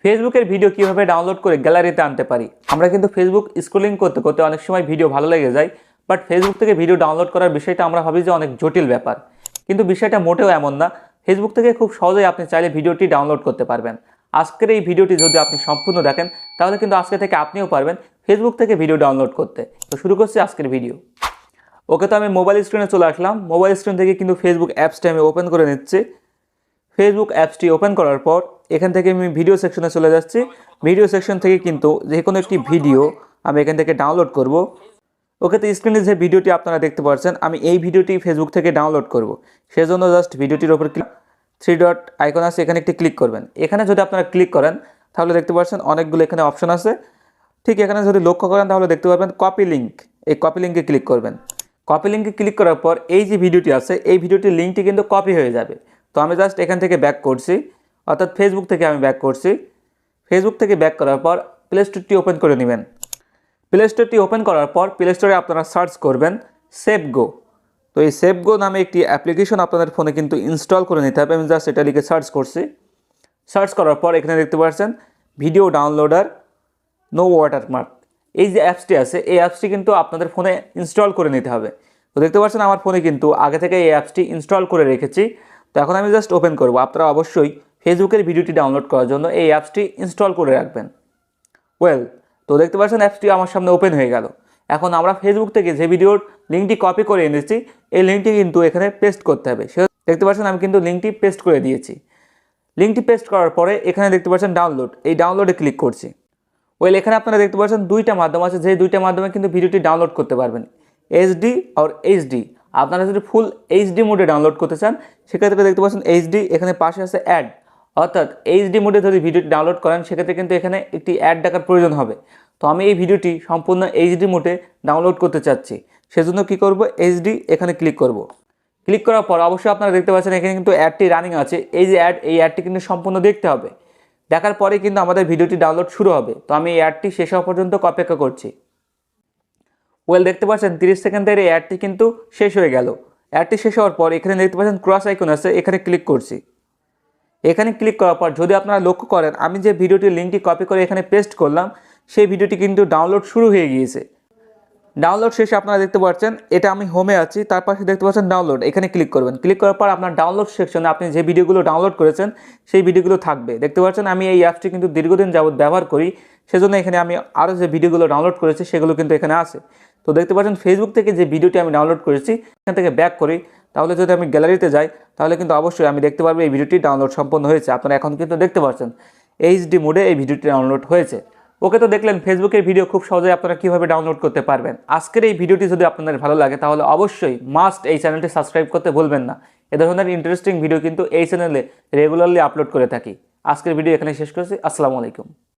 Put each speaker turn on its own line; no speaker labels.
ফেসবুকের ভিডিও কিভাবে ডাউনলোড করে গ্যালারিতে আনতে পারি। আমরা কিন্তু ফেসবুক স্ক্রলিং করতে করতে অনেক সময় ভিডিও ভালো লেগে যায়, বাট ফেসবুক থেকে ভিডিও ডাউনলোড করার বিষয়টা আমরা ভাবি যে অনেক জটিল ব্যাপার, কিন্তু বিষয়টা মোটেও এমন না। ফেসবুক থেকে খুব সহজেই আপনি চাইলে ভিডিওটি ডাউনলোড করতে পারবেন। আজকের এই ভিডিওটি যদি আপনি সম্পূর্ণ দেখেন তাহলে কিন্তু আজকে থেকে আপনিও পারবেন ফেসবুক থেকে ভিডিও ডাউনলোড করতে। তো শুরু করছি আজকের ভিডিও। ওকে, তো আমি মোবাইল স্ক্রিনে চলে আসলাম। মোবাইল স্ক্রিন থেকে কিন্তু ফেসবুক অ্যাপসটি আমি ওপেন করে নিচ্ছি। ফেসবুক অ্যাপসটি ওপেন করার পর এখান থেকে আমি ভিডিও সেকশনে চলে যাচ্ছি। ভিডিও সেকশন থেকে কিন্তু যে কোনো একটি ভিডিও আমি এখান থেকে ডাউনলোড করব। ওকে, তো স্ক্রিনে যে ভিডিওটি আপনারা দেখতে পাচ্ছেন, আমি এই ভিডিওটি ফেসবুক থেকে ডাউনলোড করব। সেজন্য জাস্ট ভিডিওটির ওপর থ্রি ডট আইকন আছে, এখানে একটি ক্লিক করবেন। এখানে যদি আপনারা ক্লিক করেন তাহলে দেখতে পাচ্ছেন অনেকগুলো এখানে অপশন আছে। ঠিক এখানে যদি লক্ষ্য করেন তাহলে দেখতে পাবেন কপি লিঙ্ক। এই কপি লিঙ্কে ক্লিক করবেন। কপি লিঙ্কে ক্লিক করার পর এই যে ভিডিওটি আছে এই ভিডিওটির লিঙ্কটি কিন্তু কপি হয়ে যাবে। তো আমি জাস্ট এখান থেকে ব্যাক করছি, অর্থাৎ ফেসবুক থেকে আমি ব্যাক করছি। ফেসবুক থেকে ব্যাক করার পর প্লে স্টোরটি ওপেন করে নেবেন। প্লে স্টোরটি ওপেন করার পর প্লে স্টোরে আপনারা সার্চ করবেন সেভগো। তো এই সেভগো নামে একটি অ্যাপ্লিকেশন আপনাদের ফোনে কিন্তু ইনস্টল করে নিতে হবে। আমি জাস্ট এটা লিখে সার্চ করছি। সার্চ করার পর এখানে দেখতে পাচ্ছেন ভিডিও ডাউনলোডার নো ওয়াটারমার্ক। এই যে অ্যাপসটি আছে এই অ্যাপসটি কিন্তু আপনাদের ফোনে ইনস্টল করে নিতে হবে। তো দেখতে পাচ্ছেন আমার ফোনে কিন্তু আগে থেকে এই অ্যাপসটি ইনস্টল করে রেখেছি। তো এখন আমি জাস্ট ওপেন করব। আপনারা অবশ্যই ফেসবুকের ভিডিওটি ডাউনলোড করার জন্য এই অ্যাপসটি ইনস্টল করে রাখবেন। তো দেখতে পাচ্ছেন অ্যাপসটি আমার সামনে ওপেন হয়ে গেল। এখন আমরা ফেসবুক থেকে যে ভিডিওর লিঙ্কটি কপি করে এনেছি এই লিঙ্কটি কিন্তু এখানে পেস্ট করতে হবে। সে দেখতে পাচ্ছেন আমি কিন্তু লিঙ্কটি পেস্ট করে দিয়েছি। লিঙ্কটি পেস্ট করার পরে এখানে দেখতে পাচ্ছেন ডাউনলোড, এই ডাউনলোডে ক্লিক করছি। এখানে আপনারা দেখতে পাচ্ছেন দুইটা মাধ্যম আছে, যে দুইটা মাধ্যমে কিন্তু ভিডিওটি ডাউনলোড করতে পারবেন, এইচডি আর এইচডি। আপনারা যদি ফুল এইচডি মোডে ডাউনলোড করতে চান সেক্ষেত্রে দেখতে পাচ্ছেন এইচডি, এখানে পাশে আছে অ্যাড। অর্থাৎ এইচডি মোডে যদি ভিডিওটি ডাউনলোড করেন সেক্ষেত্রে কিন্তু এখানে একটি অ্যাড ডাকার প্রয়োজন হবে। তো আমি এই ভিডিওটি সম্পূর্ণ এইচডি মোডে ডাউনলোড করতে চাচ্ছি, সেজন্য কি করব, এইচডি এখানে ক্লিক করব। ক্লিক করার পর অবশ্যই আপনারা দেখতে পাচ্ছেন এখানে কিন্তু অ্যাডটি রানিং আছে। এই যে অ্যাড, এই অ্যাডটি কিন্তু সম্পূর্ণ দেখতে হবে। দেখার পরে কিন্তু আমাদের ভিডিওটি ডাউনলোড শুরু হবে। তো আমি এই অ্যাডটি শেষ হওয়া পর্যন্ত অপেক্ষা করছি। দেখতে পাচ্ছেন 30 সেকেন্ডের এই অ্যাডটি কিন্তু শেষ হয়ে গেল। অ্যাডটি শেষ হওয়ার পর এখানে দেখতে পাচ্ছেন ক্রস আইকন আছে, এখানে ক্লিক করছি। এখানে ক্লিক করার পর যদি আপনারা লক্ষ্য করেন আমি যে ভিডিওটির লিঙ্কটি কপি করে এখানে পেস্ট করলাম সেই ভিডিওটি কিন্তু ডাউনলোড শুরু হয়ে গিয়েছে। ডাউনলোড শেষে আপনারা দেখতে পাচ্ছেন এটা আমি হোমে আছি, তার পাশে দেখতে পাচ্ছেন ডাউনলোড, এখানে ক্লিক করবেন। ক্লিক করার পর আপনার ডাউনলোড সেকশনে আপনি যে ভিডিওগুলো ডাউনলোড করেছেন সেই ভিডিওগুলো থাকবে। দেখতে পাচ্ছেন আমি এই অ্যাপসটি কিন্তু দীর্ঘদিন যাবত ব্যবহার করি, সেজন্য এখানে আমি আরও যে ভিডিওগুলো ডাউনলোড করেছি সেগুলো কিন্তু এখানে আছে। তো দেখতে পাচ্ছেন ফেসবুক থেকে যে ভিডিওটি আমি ডাউনলোড করেছি এখান থেকে ব্যাক করি, তাহলে যদি আমি গ্যালারিতে যাই তাহলে কিন্তু অবশ্যই আমি দেখতে পারবো এই ভিডিওটি ডাউনলোড সম্পন্ন হয়েছে। আপনারা এখন কিন্তু দেখতে পাচ্ছেন এইচডি মোডে এই ভিডিওটি ডাউনলোড হয়েছে। ওকে, তো দেখলেন ফেসবুকের ভিডিও খুব সহজেই আপনারা কীভাবে ডাউনলোড করতে পারবেন। আজকের এই ভিডিওটি যদি আপনাদের ভালো লাগে তাহলে অবশ্যই মাস্ট এই চ্যানেলটি সাবস্ক্রাইব করতে ভুলবেন না। এ ধরনের ইন্টারেস্টিং ভিডিও কিন্তু এই চ্যানেলে রেগুলারলি আপলোড করে থাকি। আজকের ভিডিও এখানে শেষ করছি। আসসালামু আলাইকুম।